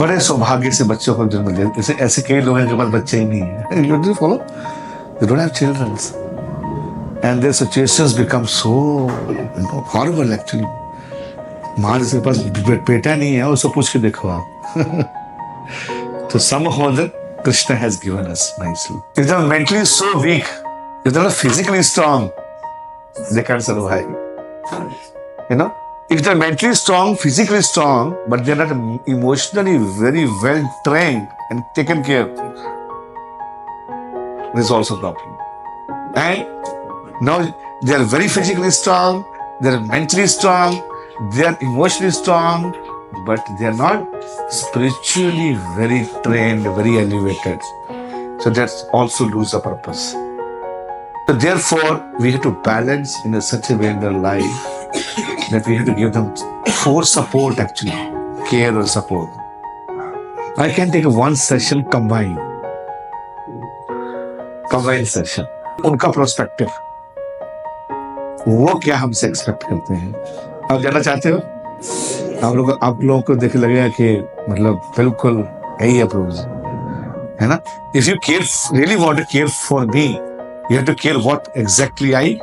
बड़े सौभाग्य से बच्चों को जन्म दिया। ऐसे ऐसे कई लोग हैं जिनके पास बच्चे ही नहीं है। You follow? They don't have children, and their situations become so horrible actually. माँ जिसके पास बेटा नहीं है उसको पूछ के देखो आप। तो somehow the Krishna has given us nicely. If they are mentally so weak, if they are physically strong, they can't survive. You know, if they are mentally strong, physically strong, but they are not emotionally very well trained and taken care of, there is also a problem. And now they are very physically strong, they are mentally strong, they are emotionally strong, but they are not spiritually very trained, very elevated. So that's also lose the purpose. So therefore, we have to balance in such a way in their life that we have to give them for support actually, care or support. I can take one session combined session. उनका prospective, वो क्या हमसे expect करते हैं, आप जानना चाहते हो? आप लोगों को देख लगेगा कि मतलब बिल्कुल यही अप्रोच है ना. If you care really want to care for me, you have to care what exactly I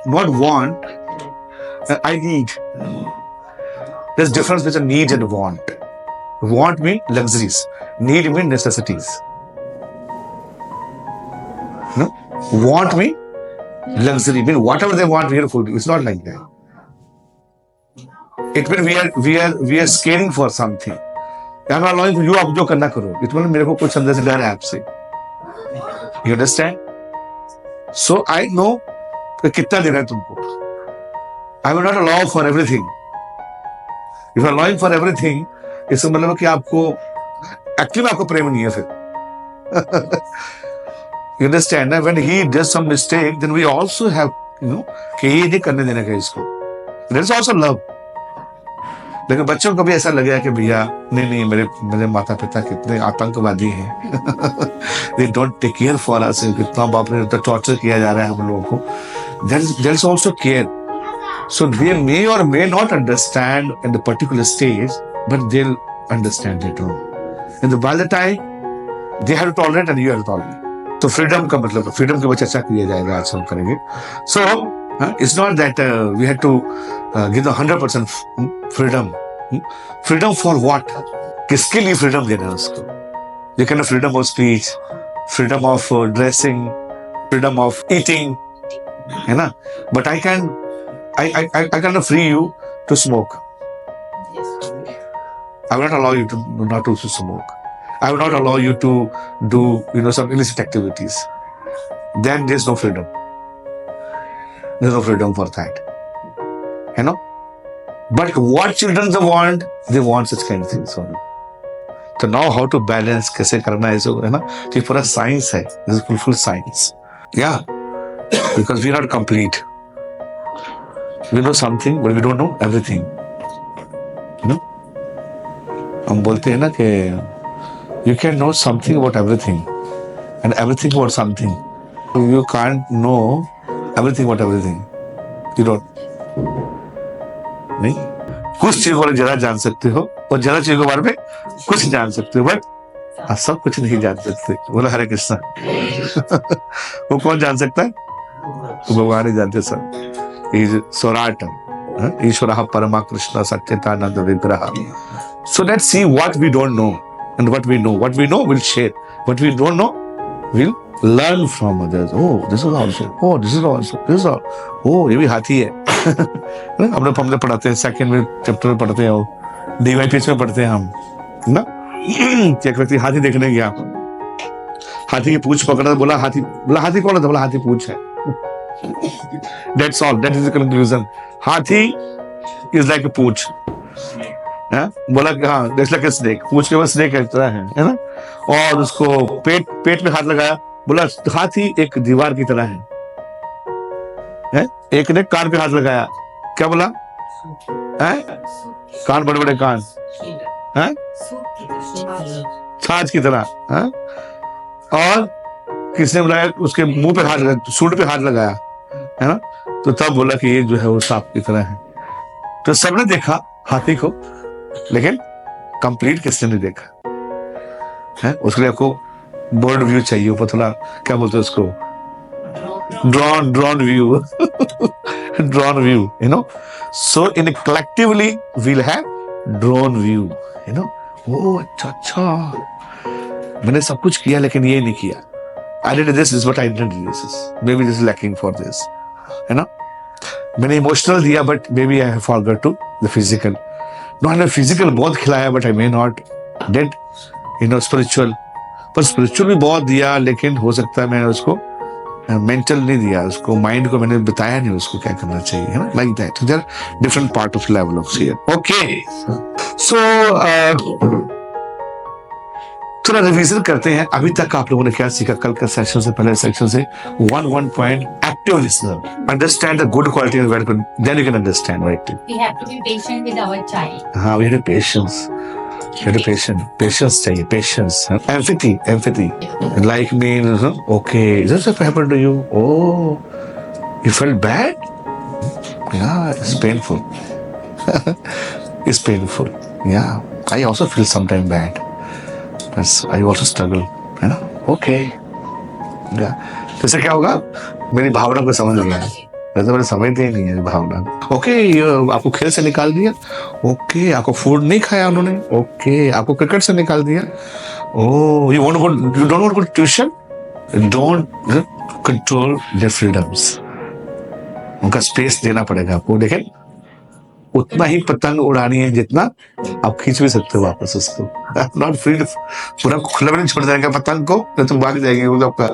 not want, I need. There is difference between need and want. Want mean luxuries, need mean necessities. No, want me luxury mean whatever they want we are food. It's not like that. It means we are scaring for something. I'm not allowing you आप जो करना करो. It means मेरे को कुछ अंदर से डर है आपसे. You understand? So I know कि कितना देना है तुमको. I will not allow for everything. If you are allowing for everything, इसका मतलब कि आपको एक्चुअली में आपको प्रेम नहीं है फिर. You understand? When he does some mistake, then we also have, कि ये नहीं करने देने का इसको. There is also love. लेकिन बच्चों को भी ऐसा लगेगा कि भैया नहीं मेरे माता पिता कितने आतंकवादी हैं. They don't take care for us. कितना बाप रे टॉर्चर किया जा रहा है हम लोगों को. There is also care. So they may or may not understand in the particular stage, but they'll understand later on. And by the time they have to tolerate and you have to tolerate. तो freedom का मतलब, freedom के ऊपर चर्चा किया जाएगा, आज हम करेंगे. So it's not that we have to give the 100% freedom. Freedom for what? किसके लिए फ्रीडम देना है उसको? You can freedom of speech, freedom of dressing, freedom of eating, है ना. But I can free you to smoke. I will not allow you to not to smoke. I will not allow you to do, some illicit activities. Then there's no freedom. There's no freedom for that. But what children want, they want such kind of things. So now how to balance, कैसे करना है इसको, है ना. ये पूरा science है. This is full science. Yeah. Because we are not complete. We know something, but we don't know everything. हम बोलते हैं ना कि you can know something about everything and everything about something. You can't know everything about everything. You don't. नहीं, कुछ चीजों को जरा जान सकते हो और जरा चीजों के बारे में कुछ जान सकते हो, बट सब कुछ नहीं जान सकते. बोला हरे कृष्णा. वो कौन जान सकता है? भगवान ही जानते सब. स्वराट ईश्वर परमा कृष्ण सच्चिदानंद विग्रह. So let's see what we don't know and what we know. What we know we'll share. What we don't know we'll learn from others. Oh, this is also. Oh, this is also. This is all. Oh, ये भी हाथी है. हमने पढ़ाते हैं, second में chapter में पढ़ते हैं, वो DYPH में पढ़ते हैं हम ना. एक व्यक्ति हाथी देखने गया, हाथी की पूंछ पकड़ा, बोला हाथी कौन है? बोला हाथी पूंछ है. That's all. That is the conclusion. हाथी is like a पूंछ. बोला कि हाँ जैसे like स्नेक, पूछ के बाद स्नेक की तरह है ना. और उसको पेट में हाथ लगाया, बोला हाथी एक दीवार की तरह है. एक ने कान पे हाथ लगाया, क्या बोला? कान बड़े बड़े कान, छाछ की तरह. और किसने बुलाया? उसके मुंह पे हाथ लगाया, सूंड पे हाथ लगाया, है ना. तो तब बोला कि ये जो है वो सांप की तरह है. तो सबने देखा हाथी को, लेकिन कंप्लीट किसने नहीं देखा है? उसके लिए आपको बर्ड व्यू चाहिए, ऊपर थोड़ा क्या बोलते हैं उसको, drone view drone view, you know. So in collectively we'll have drone view, you know. ओ अच्छा, मैंने सब कुछ किया लेकिन ये नहीं किया. I did this but I didn't do this. Maybe this is lacking for this, है ना. मैंने इमोशनल दिया but maybe I forgot to the physical. मैंने फिजिकल बहुत खिलाया but I may not did, you know. Spiritual, पर spiritual भी बहुत दिया लेकिन हो सकता है मैंने उसको मेंटल नहीं दिया, उसको माइंड को मैंने बताया नहीं उसको क्या करना चाहिए, है ना. Like that there different part of level of share. Okay, so थोड़ा रिवीजन करते हैं. अभी तक आप लोगों ने क्या सीखा कल के सेशन से, पहले सेक्शन से. 1 point, active listener. Understand the good quality of very good, then you can understand, right. We have to be patient with our child. हाँ, वी हैव पेशेंस. पेशेंस चाहिए, patience. Empathy. Like mean, okay, this have happened to you. Oh, you felt bad. Yeah, it's painful. It's painful. Yeah, I also feel sometimes bad. I also struggle, है ना. Okay, जैसे क्या होगा, मेरी भावना को समझ लिया, वैसे मैंने समझते ही नहीं है भावना. ओके, आपको खेल से निकाल दिया. ओके, आपको फूड नहीं खाया उन्होंने. ओके, आपको क्रिकेट से निकाल दिया. Oh, you don't want to go tuition. Don't control their freedoms. उनका स्पेस देना पड़ेगा आपको. देखें, उतना ही पतंग उड़ानी है जितना आप खींच भी सकते हो वापस उसको. नॉट फ्री, पूरा खुला में नहीं छोड़ देंगे पतंग को, तो तुम भाग जाएंगे. वो आपका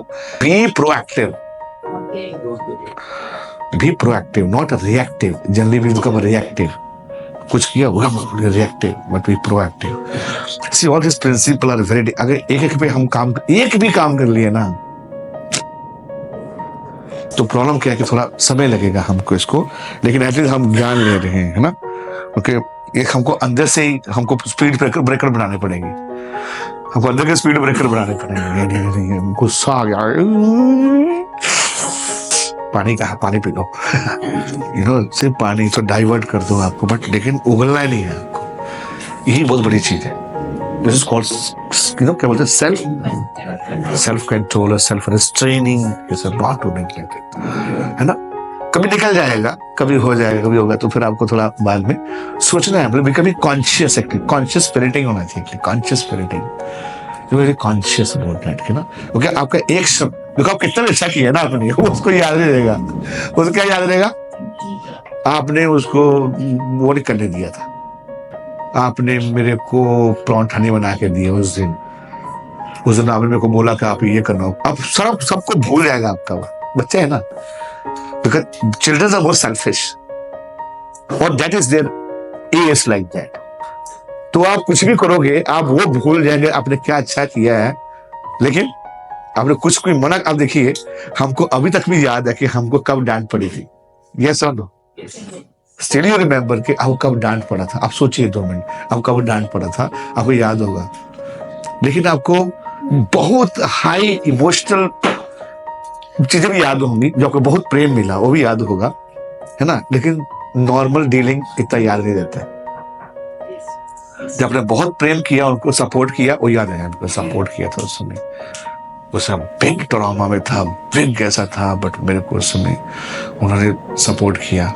be proactive, not reactive. Generally we become reactive. कुछ किया होगा reactive, but be proactive. See all this principle are very. अगर एक पे हम एक भी काम कर लिए ना, तो प्रॉब्लम क्या है कि थोड़ा समय लगेगा हमको इसको, लेकिन एटलीस्ट हम जान ले रहे हैं, है ना. ओके, एक हमको अंदर से ही हमको स्पीड ब्रेकर बनाने पड़ेंगे. हमको अंदर के स्पीड ब्रेकर बनाने पड़ेंगे. नहीं, गुस्सा आ गया, पानी कहा, पानी पी लो. यू नो, सिर्फ पानी तो डाइवर्ट कर दो आपको, बट लेकिन उगलना ही नहीं है आपको. यही बहुत बड़ी चीज है. This is called, you know, क्या बोलते हैं, सेल्फ कंट्रोल और self restraining. Is not to neglect, है ना. कभी निकल जाएगा, कभी हो जाएगा, कभी होगा, तो फिर आपको थोड़ा बाद में सोचना है. मतलब कभी कॉन्शियस स्पिरिटिंग होना चाहिए. Conscious spiriting, very conscious about that, है ना. क्योंकि आपका एक शब्द, देखो आप कितना अच्छा किया ना आपने, उसको याद नहीं रहेगा. उसको क्या याद रहेगा, आपने उसको वो नहीं करने दिया था. आपने मेरे को परांठा नहीं बना के दिया उस दिन आपने मेरे को बोला कि आप ये करना. अब सबको भूल जाएगा आपका. बच्चे है ना, because children are more selfish, और that is their age like that. तो आप कुछ भी करोगे, आप वो भूल जाएंगे आपने क्या अच्छा किया है. लेकिन आपने कुछ कोई मना. आप देखिए, हमको अभी तक भी याद है कि हमको कब डांट पड़ी थी. यस और नो? स्टिल यू रिमेंबर कि आपको कब डांट पड़ा था. आप सोचिए 2 मिनट, आपको कब डांट पड़ा था, आपको याद होगा. लेकिन आपको बहुत हाई इमोशनल चीजें भी याद होंगी, जो आपको बहुत प्रेम मिला वो भी याद होगा, है ना. लेकिन नॉर्मल डीलिंग इतना याद नहीं रहता है. जब आपने बहुत प्रेम किया, उनको सपोर्ट किया, वो याद है. उनको सपोर्ट किया था उस समय, उस बिग ट्रॉमा में था, बिग ऐसा था, बट मेरे को उस समय उन्होंने सपोर्ट किया.